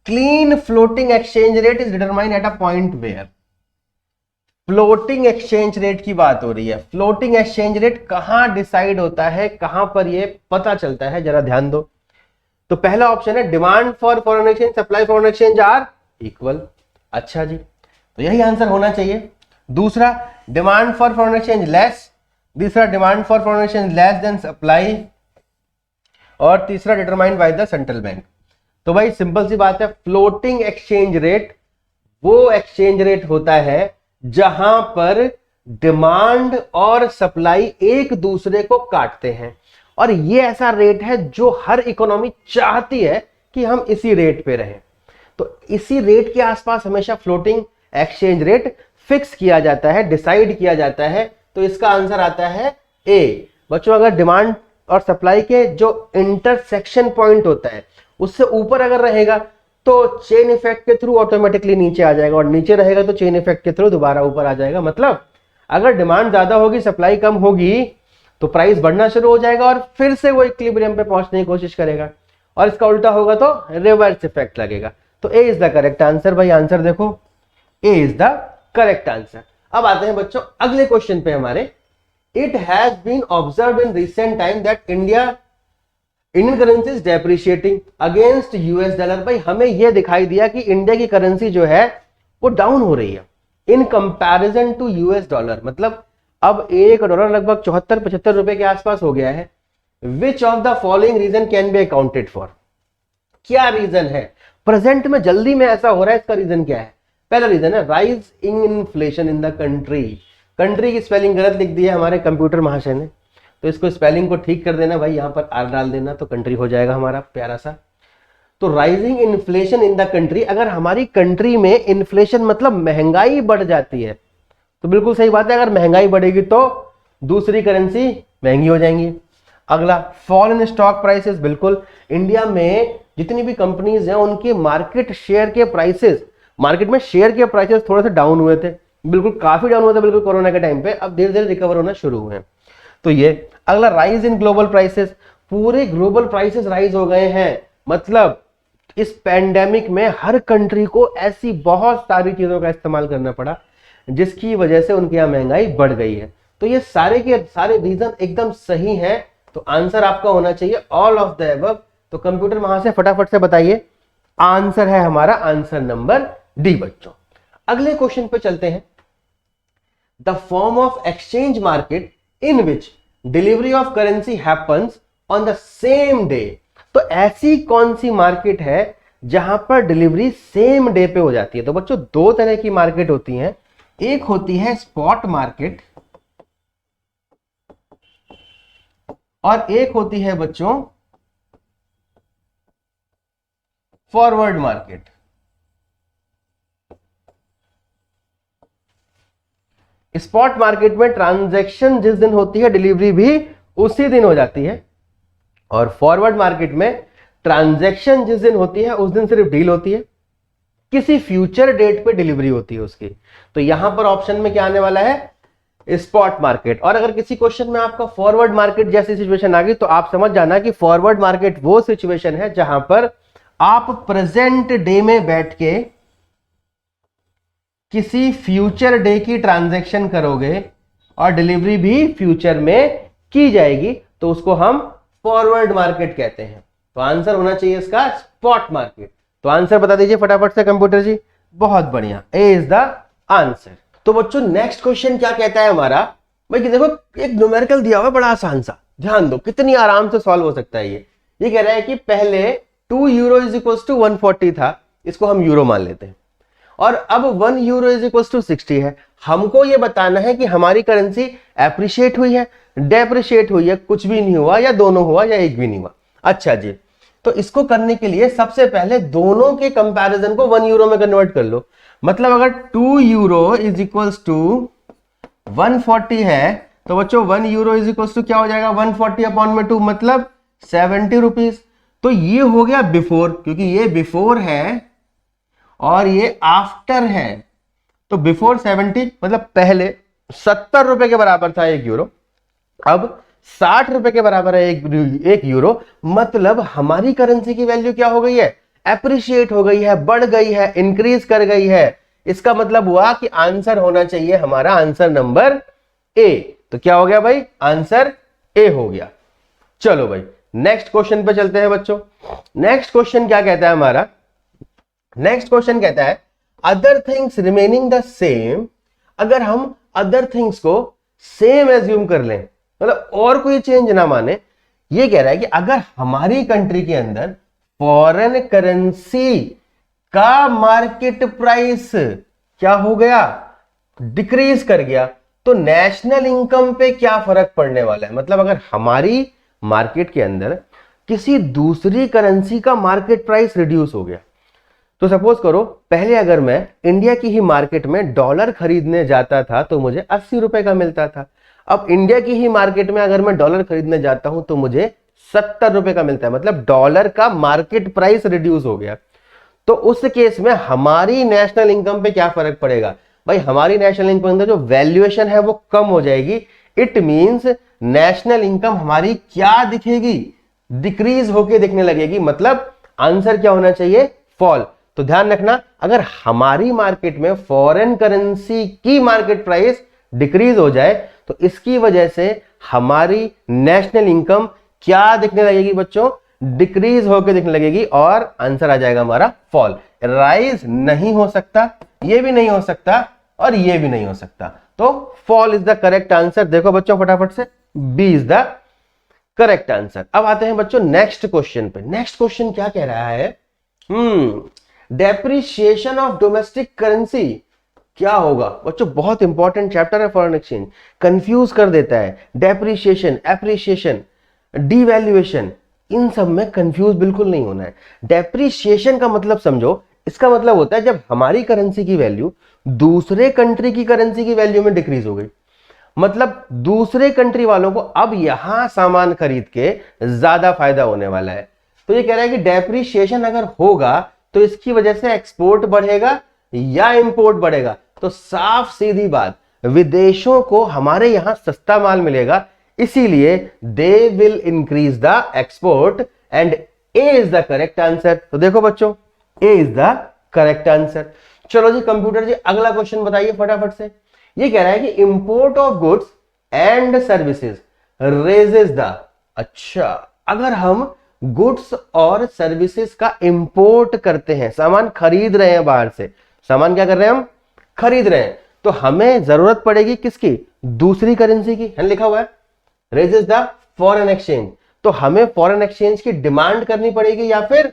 Clean floating exchange rate is determined at a point where. Floating exchange rate की बात हो रही है, फ्लोटिंग एक्सचेंज रेट कहां डिसाइड होता है, कहां पर ये पता चलता है, जरा ध्यान दो। तो पहला ऑप्शन है demand for foreign exchange, supply foreign exchange are equal. अच्छा जी, तो यही आंसर होना चाहिए। दूसरा demand for foreign exchange less, तीसरा demand for foreign exchange less than supply, और तीसरा determined by the central bank. तो भाई सिंपल सी बात है, फ्लोटिंग एक्सचेंज रेट वो एक्सचेंज रेट होता है जहां पर डिमांड और सप्लाई एक दूसरे को काटते हैं, और ये ऐसा रेट है जो हर इकोनॉमी चाहती है कि हम इसी रेट पे रहें। तो इसी रेट के आसपास हमेशा फ्लोटिंग एक्सचेंज रेट फिक्स किया जाता है, डिसाइड किया जाता है। तो इसका आंसर आता है ए। बच्चों अगर डिमांड और सप्लाई के जो इंटरसेक्शन पॉइंट होता है उससे ऊपर अगर रहेगा तो चेन इफेक्ट के थ्रू ऑटोमेटिकली नीचे आ जाएगा, और नीचे रहेगा तो चेन इफेक्ट के थ्रू दोबारा ऊपर आ जाएगा। मतलब अगर डिमांड ज्यादा होगी, सप्लाई कम होगी, तो प्राइस बढ़ना शुरू हो जाएगा और फिर से वो इक्विलिब्रियम पे पहुंचने की कोशिश करेगा, और इसका उल्टा होगा तो रिवर्स इफेक्ट लगेगा। तो A is the correct answer भाई, आंसर देखो A is the correct answer. अब आते हैं बच्चों अगले क्वेश्चन पे हमारे। It has been observed in recent time that Indian currency is depreciating against US dollar. भाई हमें यह दिखाई दिया कि इंडिया की करेंसी जो है वो डाउन हो रही है in comparison to US dollar. मतलब अब $1 लगभग 74-75 रुपए के आसपास हो गया है। Which of the following reason can be accounted for, क्या रीजन है प्रेजेंट में जल्दी में ऐसा हो रहा है, इसका रीजन क्या है? पहला रीजन है rise in inflation in the country. Country की स्पेलिंग गलत लिख दी है हमारे कंप्यूटर महाशय ने, तो इसको स्पेलिंग को ठीक कर देना भाई, यहां पर आर डाल देना तो कंट्री हो जाएगा हमारा प्यारा सा। तो rising inflation in the country, अगर हमारी कंट्री में इन्फ्लेशन मतलब महंगाई बढ़ जाती है तो बिल्कुल सही बात है, अगर महंगाई बढ़ेगी तो दूसरी करेंसी महंगी हो जाएंगी। अगला फॉल इन स्टॉक प्राइसेस, बिल्कुल इंडिया में जितनी भी कंपनीज हैं उनके मार्केट शेयर के प्राइसेस, मार्केट में शेयर के प्राइसेस थोड़े से डाउन हुए थे, बिल्कुल काफी डाउन हुए थे बिल्कुल कोरोना के टाइम पे, अब धीरे धीरे रिकवर होना शुरू हुए हैं। तो ये अगला राइज इन ग्लोबल प्राइसेस, पूरे ग्लोबल प्राइसेस राइज हो गए हैं। मतलब इस पैंडेमिक में हर कंट्री को ऐसी बहुत सारी चीजों का इस्तेमाल करना पड़ा जिसकी वजह से उनके यहाँ महंगाई बढ़ गई है। तो ये सारे के सारे रीजन एकदम सही हैं, तो आंसर आपका होना चाहिए ऑल ऑफ द अबव। तो कंप्यूटर वहां से फटाफट से बताइए, आंसर है हमारा आंसर नंबर डी बच्चों। अगले क्वेश्चन पे चलते हैं। The form of exchange market in which delivery of currency happens on the same day. तो ऐसी कौन सी मार्केट है जहां पर डिलीवरी सेम डे पे हो जाती है? तो बच्चों दो तरह की मार्केट होती हैं, एक होती है स्पॉट मार्केट और एक होती है बच्चों फॉरवर्ड मार्केट। स्पॉट मार्केट में ट्रांजैक्शन जिस दिन होती है डिलीवरी भी उसी दिन हो जाती है, और फॉरवर्ड मार्केट में ट्रांजैक्शन जिस दिन होती है उस दिन सिर्फ डील होती है, किसी फ्यूचर डेट पे डिलीवरी होती है उसकी। तो यहां पर ऑप्शन में क्या आने वाला है? Spot market. और अगर किसी क्वेश्चन में आपका फॉरवर्ड मार्केट जैसी सिचुएशन आ गई तो आप समझ जाना कि फॉरवर्ड मार्केट वो सिचुएशन है जहां पर आप प्रेजेंट डे में बैठ के किसी फ्यूचर डे की ट्रांजैक्शन करोगे और डिलीवरी भी फ्यूचर में की जाएगी, तो उसको हम फॉरवर्ड मार्केट कहते हैं। तो आंसर होना चाहिए इसका स्पॉट मार्केट। तो आंसर बता दीजिए फटाफट से कंप्यूटर जी। बहुत बढ़िया, ए इज द आंसर। तो बच्चों नेक्स्ट क्वेश्चन क्या कहता है हमारा? भाई देखो एक न्यूमेरिकल दिया हुआ है बड़ा आसान सा, ध्यान दो कितनी आराम से सॉल्व हो सकता है ये कह रहा है कि पहले 2 यूरो इज इक्वल टू 140 था, इसको हम यूरो मान लेते हैं, और अब 1 यूरो इज इक्वल टू 60 है। हमको ये बताना है कि हमारी करेंसी एप्रिशिएट हुई है, डेप्रिशिएट हुई है, कुछ भी नहीं हुआ, या दोनों हुआ, या एक भी नहीं हुआ। अच्छा जी, तो इसको करने के लिए सबसे पहले दोनों के कंपैरिजन को 1 यूरो में कन्वर्ट कर लो। मतलब अगर 2 यूरो इज इक्वल्स टू 140 है तो बच्चों 1 यूरो इज इक्वल्स टू क्या हो जाएगा, 140 अपॉन में 2 मतलब 70 रुपीज। तो ये हो गया बिफोर, क्योंकि ये बिफोर है और ये आफ्टर है। तो बिफोर 70 मतलब पहले 70 रुपए के बराबर था 1 यूरो, अब 60 रुपए के बराबर है 1 यूरो। मतलब हमारी करेंसी की वैल्यू क्या हो गई है, एप्रिशिएट हो गई है, बढ़ गई है, इंक्रीज कर गई है। इसका मतलब हुआ कि आंसर होना चाहिए हमारा आंसर नंबर ए। तो क्या हो गया भाई, आंसर ए हो गया। चलो भाई नेक्स्ट क्वेश्चन पे चलते हैं बच्चों। नेक्स्ट क्वेश्चन क्या कहता है हमारा, नेक्स्ट क्वेश्चन कहता है other things remaining the same. अगर हम अदर थिंग्स को सेम एज्यूम कर लें, मतलब और कोई चेंज ना माने, ये कह रहा है कि अगर हमारी कंट्री के अंदर फॉरेन करेंसी का मार्केट प्राइस क्या हो गया, डिक्रीज कर गया, तो नेशनल इनकम पे क्या फर्क पड़ने वाला है। मतलब अगर हमारी मार्केट के अंदर किसी दूसरी करेंसी का मार्केट प्राइस रिड्यूस हो गया, तो सपोज करो पहले अगर मैं इंडिया की ही मार्केट में डॉलर खरीदने जाता था तो मुझे 80 रुपए का मिलता था। अब इंडिया की ही मार्केट में अगर मैं डॉलर खरीदने जाता हूं तो मुझे 70 रुपए का मिलता है। मतलब डॉलर का मार्केट प्राइस रिड्यूस हो गया। तो उस केस में हमारी नेशनल इनकम पे क्या फर्क पड़ेगा भाई, हमारी नेशनल इनकम अंदर जो वैल्यूएशन है वो कम हो जाएगी। इट मींस नेशनल इनकम हमारी क्या दिखेगी, डिक्रीज होके दिखने लगेगी। मतलब आंसर क्या होना चाहिए, फॉल। तो ध्यान रखना, अगर हमारी मार्केट में फॉरेन करेंसी की मार्केट प्राइस डिक्रीज हो जाए तो इसकी वजह से हमारी नेशनल इनकम क्या दिखने लगेगी बच्चों, डिक्रीज होकर दिखने लगेगी और आंसर आ जाएगा हमारा फॉल। राइज नहीं हो सकता, ये भी नहीं हो सकता और ये भी नहीं हो सकता। तो fall is the correct answer. देखो बच्चों फटाफट से, B is the correct answer. अब आते हैं बच्चों नेक्स्ट क्वेश्चन पे। नेक्स्ट क्वेश्चन क्या कह रहा है, डेप्रिसिएशन ऑफ डोमेस्टिक करेंसी क्या होगा। बच्चों बहुत इंपॉर्टेंट चैप्टर है फॉरेन एक्सचेंज, कंफ्यूज कर देता है। डेप्रिसिएशन, एप्रिसिएशन, डिवैल्यूएशन, इन सब में कंफ्यूज बिल्कुल नहीं होना है। डेप्रिसिएशन का मतलब समझो, इसका मतलब होता है जब हमारी करेंसी की वैल्यू दूसरे कंट्री की करेंसी की वैल्यू में डिक्रीज हो गई। मतलब दूसरे कंट्री वालों को अब यहां सामान खरीद के ज्यादा फायदा होने वाला है। तो ये कह रहा है कि डेप्रिसिएशन अगर होगा तो इसकी वजह से एक्सपोर्ट बढ़ेगा या इंपोर्ट बढ़ेगा। तो साफ सीधी बात, विदेशों को हमारे यहां सस्ता माल मिलेगा, इसीलिए they will increase the export and A is the correct answer. तो देखो बच्चों, ए इज द करेक्ट आंसर। चलो जी कंप्यूटर जी अगला क्वेश्चन बताइए फटाफट से। ये कह रहा है कि import of goods and services raises the, अच्छा अगर हम गुड्स और सर्विसेज का इंपोर्ट करते हैं, सामान खरीद रहे हैं बाहर से, सामान क्या कर रहे हैं हम, खरीद रहे हैं, तो हमें जरूरत पड़ेगी किसकी, दूसरी करेंसी की, है लिखा हुआ है रेजेस द फॉरेन एक्सचेंज। तो हमें फॉरेन एक्सचेंज की डिमांड करनी पड़ेगी या फिर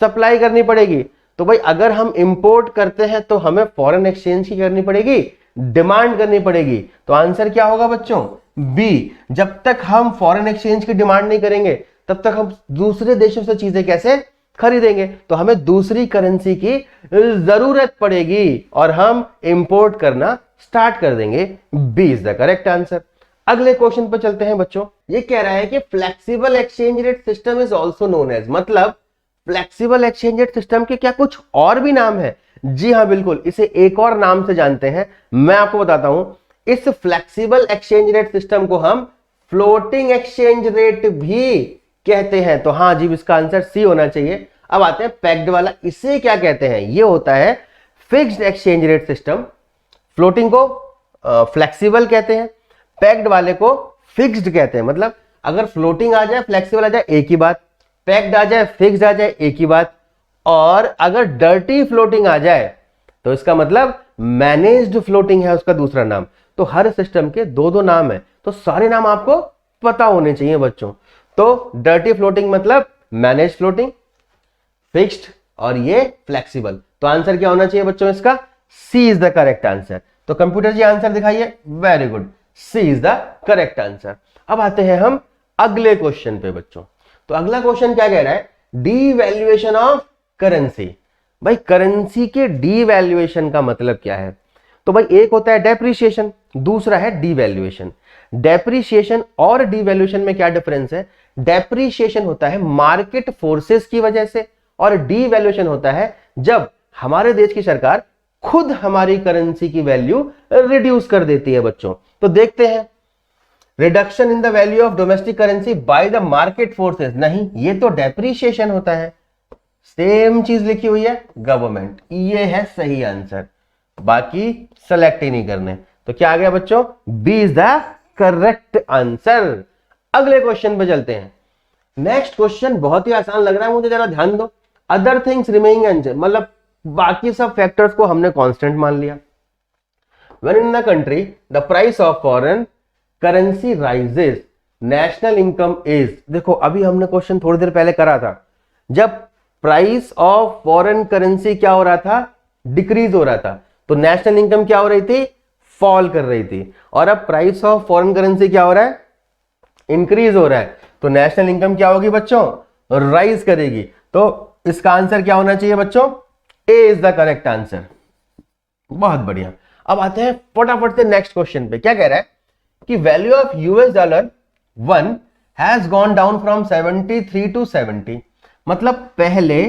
सप्लाई करनी पड़ेगी। तो भाई अगर हम इंपोर्ट करते हैं तो हमें फॉरेन एक्सचेंज की करनी पड़ेगी, डिमांड करनी पड़ेगी। तो आंसर क्या होगा बच्चों, बी। जब तक हम फॉरेन एक्सचेंज की डिमांड नहीं करेंगे तब तक हम दूसरे देशों से चीजें कैसे खरीदेंगे। तो हमें दूसरी करेंसी की जरूरत पड़ेगी और हम इंपोर्ट करना स्टार्ट कर देंगे। B is the correct answer. अगले क्वेश्चन पर चलते हैं बच्चों। ये कह रहा है कि flexible exchange rate system is also known as, मतलब फ्लेक्सिबल एक्सचेंज रेट सिस्टम के क्या कुछ और भी नाम है। जी हाँ बिल्कुल, इसे एक और नाम से जानते हैं, मैं आपको बताता हूं। इस फ्लेक्सिबल एक्सचेंज रेट सिस्टम को हम फ्लोटिंग एक्सचेंज रेट भी कहते हैं। तो हाँ जी, इसका आंसर सी होना चाहिए। अब आते हैं पैक्ड वाला, इसे क्या कहते हैं, ये होता है fixed exchange rate system. Floating को फ्लेक्सिबल कहते हैं, पैक्ड वाले को फिक्स्ड कहते हैं। मतलब अगर फ्लोटिंग आ जाए, फ्लेक्सिबल आ जाए, एक ही बात, पैक्ड आ जाए, फिक्स्ड आ जाए, एक ही बात। और अगर डर्टी फ्लोटिंग आ जाए तो इसका मतलब मैनेज्ड फ्लोटिंग है उसका दूसरा नाम। तो हर सिस्टम के दो दो नाम है, तो सारे नाम आपको पता होने चाहिए बच्चों। तो डर्टी फ्लोटिंग मतलब मैनेज फ्लोटिंग, फिक्स्ड और ये फ्लेक्सिबल। तो आंसर क्या होना चाहिए बच्चों इसका, C is the correct answer. तो कंप्यूटर जी आंसर दिखाइए, very good, C is the correct answer. अब आते हैं हम अगले क्वेश्चन पे बच्चों। तो अगला क्वेश्चन क्या कह रहा है, डीवैल्यूएशन ऑफ करेंसी। भाई करेंसी के डीवैल्यूएशन का मतलब क्या है? तो भाई एक होता है डेप्रिसिएशन, दूसरा है डीवैल्यूएशन। डेप्रिसिएशन और डीवैल्यूएशन में क्या डिफरेंस है? डेप्रिसिएशन होता है मार्केट फोर्सेस की वजह से, और डीवैल्यूएशन होता है जब हमारे देश की सरकार खुद हमारी करेंसी की वैल्यू रिड्यूस कर देती है बच्चों। तो देखते हैं, reduction in the value of domestic currency bye the market forces, नहीं ये तो डेप्रिसिएशन होता है। सेम चीज लिखी हुई है गवर्नमेंट, ये है सही आंसर, बाकी सेलेक्ट ही नहीं करने। तो क्या आ गया बच्चों? B is the correct answer. अगले क्वेश्चन पे चलते हैं। नेक्स्ट क्वेश्चन बहुत ही आसान लग रहा है मुझे, जरा ध्यान दो। अदर थिंग्स रिमेइंग अनचेंज, मतलब बाकी सब फैक्टर्स को हमने कांस्टेंट मान लिया। When in the country the price of foreign currency rises national income is, देखो अभी हमने क्वेश्चन थोड़ी देर पहले करा था, जब प्राइस ऑफ फॉरेन करेंसी क्या हो रहा था? डिक्रीज हो रहा था, तो नेशनल इनकम क्या हो रही थी? फॉल कर रही थी। और अब प्राइस ऑफ फॉरेन करेंसी क्या हो रहा है? इंक्रीज हो रहा है, तो नेशनल इनकम क्या होगी बच्चों? राइज करेगी। तो इसका आंसर क्या होना चाहिए बच्चों? ए इज द करेक्ट आंसर। बहुत बढ़िया। अब आते हैं फटाफट से नेक्स्ट क्वेश्चन पे। क्या कह रहा है कि value of US dollar 1 has gone down from 73 to 70। मतलब पहले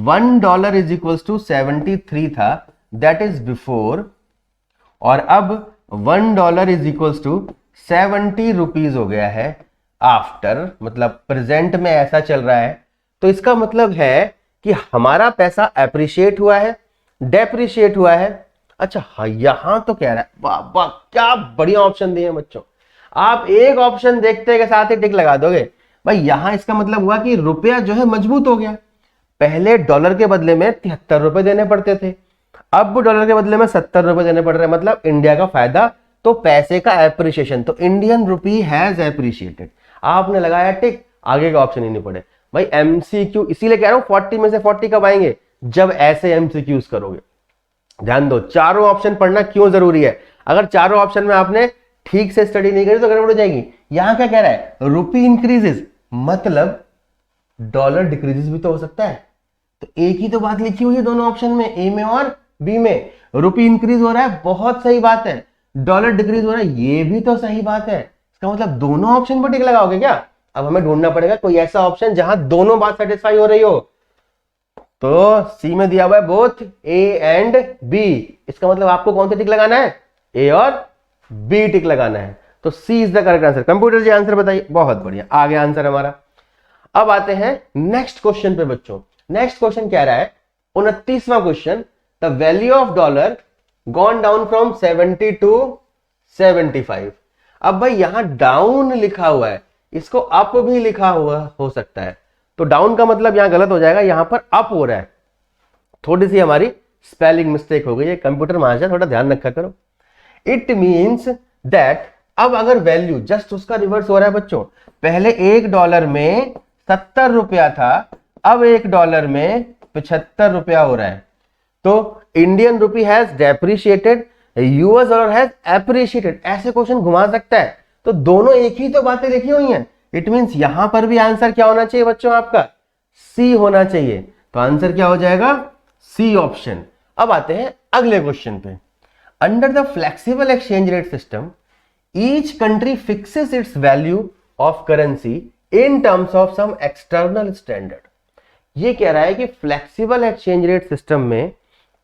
$1 इज इक्वल्स टू 73 था, दैट इज बिफोर, और अब $1 इज इक्वल्स टू 70 रुपीज हो गया है आफ्टर, मतलब प्रेजेंट में ऐसा चल रहा है। तो इसका मतलब है कि हमारा पैसा एप्रिशिएट हुआ है, डेप्रिशिएट हुआ है। अच्छा हाँ, यहां तो कह रहा है, वाह वाह क्या बढ़िया ऑप्शन दिए बच्चों। आप एक ऑप्शन देखते के साथ ही टिक लगा दोगे। भाई यहां इसका मतलब हुआ कि रुपया जो है मजबूत हो गया। पहले डॉलर के बदले में 73 रुपए देने पड़ते थे, अब डॉलर के बदले में 70 रुपए देने पड़ रहे हैं, मतलब इंडिया का फायदा, तो पैसे का एप्रिशिएशन, तो इंडियन रुपी हैज एप्रिशिएटेड। आपने लगाया टिक, आगे का ऑप्शन ही नहीं पड़े। भाई एमसीक्यू इसीलिए कह रहा हूं 40 में से 40 कब आएंगे? जब ऐसे एमसीक्यूज करोगे। ध्यान दो, चारों ऑप्शन पढ़ना क्यों जरूरी है। अगर चारों ऑप्शन में आपने ठीक से स्टडी नहीं करी तो गड़बड़ हो जाएगी। यहां क्या कह रहा है? रुपी इंक्रीजेस, मतलब डॉलर डिक्रीजेस भी तो हो सकता है। तो एक ही तो बात लिखी हुई है दोनों ऑप्शन में, ए में और बी में। रुपी इंक्रीज हो रहा है, बहुत सही बात है। डॉलर डिक्रीज हो रहा है, ये भी तो सही बात है। इसका मतलब दोनों ऑप्शन पर टिक लगाओगे क्या? अब हमें ढूंढना पड़ेगा कोई ऐसा ऑप्शन जहां दोनों बात सेटिस्फाई हो रही हो। तो सी में दिया हुआ है बोथ ए एंड बी, इसका मतलब आपको कौन सा टिक लगाना है? ए और बी टिक लगाना है। तो C is the correct answer. Computer ji answer बताइए। बहुत बढ़िया, आ गया आंसर हमारा। अब आते हैं नेक्स्ट क्वेश्चन पे बच्चों। नेक्स्ट क्वेश्चन क्या रहा है? 29वां question, the value of dollar gone down from 70 to 75। अब भाई यहां डाउन लिखा हुआ है, इसको अप भी लिखा हुआ हो सकता है। तो डाउन का मतलब यहां गलत हो जाएगा, यहां पर अप हो रहा है। थोड़ी सी हमारी स्पेलिंग मिस्टेक हो गई है, कंप्यूटर महाशय थोड़ा ध्यान रखा करो। इट मींस दैट अब अगर वैल्यू जस्ट उसका रिवर्स हो रहा है बच्चों, पहले $1 में 70 रुपया था, अब $1 में 75 रुपया हो रहा है। तो Indian rupee has depreciated, US dollar has appreciated, ऐसे क्वेश्चन घुमा सकता है। तो दोनों एक ही तो बातें लिखी हुई हैं। इट मींस यहां पर भी आंसर क्या होना चाहिए बच्चों? आपका सी होना चाहिए। तो आंसर क्या हो जाएगा? C option. अब आते हैं अगले क्वेश्चन पे। Under the flexible exchange rate system each country fixes its value of currency in terms of some external standard. ये कह रहा है कि फ्लेक्सिबल एक्सचेंज रेट सिस्टम में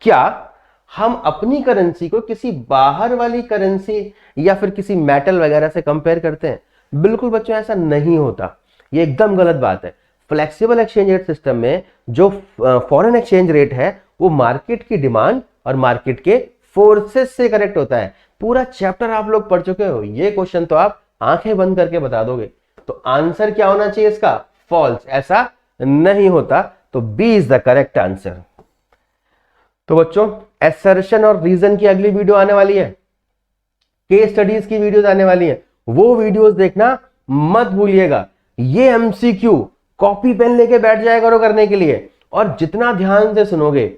क्या हम अपनी करेंसी को किसी बाहर वाली करेंसी या फिर किसी मेटल वगैरह से कंपेयर करते हैं? बिल्कुल बच्चों ऐसा नहीं होता, ये एकदम गलत बात है। फ्लेक्सिबल एक्सचेंज रेट सिस्टम में जो फॉरेन एक्सचेंज रेट है वो मार्केट की डिमांड और मार्केट के फोर्सेस से करेक्ट होता है। पूरा चैप्टर आप लोग पढ़ चुके हो, ये क्वेश्चन तो आप आंखें बंद करके बता दोगे। तो आंसर क्या होना चाहिए इसका? फॉल्स, ऐसा नहीं होता। तो B is the correct answer. तो बच्चों एसर्शन और रीजन की अगली वीडियो आने वाली है, केस स्टडीज की वीडियोस आने वाली है, वो वीडियोस देखना मत भूलिएगा। ये एमसीक्यू कॉपी पेन लेके बैठ जाया करो करने के लिए, और जितना ध्यान से सुनोगे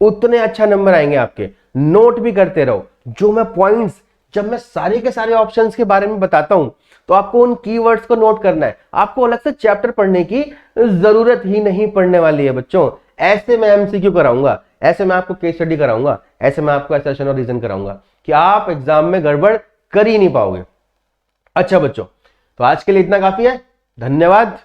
उतने अच्छा नंबर आएंगे आपके। नोट भी करते रहो। जो मैं पॉइंट्स, जब मैं सारे के सारे ऑप्शंस के बारे में बताता हूं तो आपको उन कीवर्ड्स को नोट करना है, आपको अलग से चैप्टर पढ़ने की जरूरत ही नहीं पड़ने वाली है बच्चों। ऐसे मैं एमसीक्यू कराऊंगा, ऐसे मैं आपको केस स्टडी कराऊंगा, ऐसे मैं आपको एसेशन और रीजन कराऊंगा कि आप एग्जाम में गड़बड़ कर ही नहीं पाओगे। अच्छा बच्चों, तो आज के लिए इतना काफी है। धन्यवाद।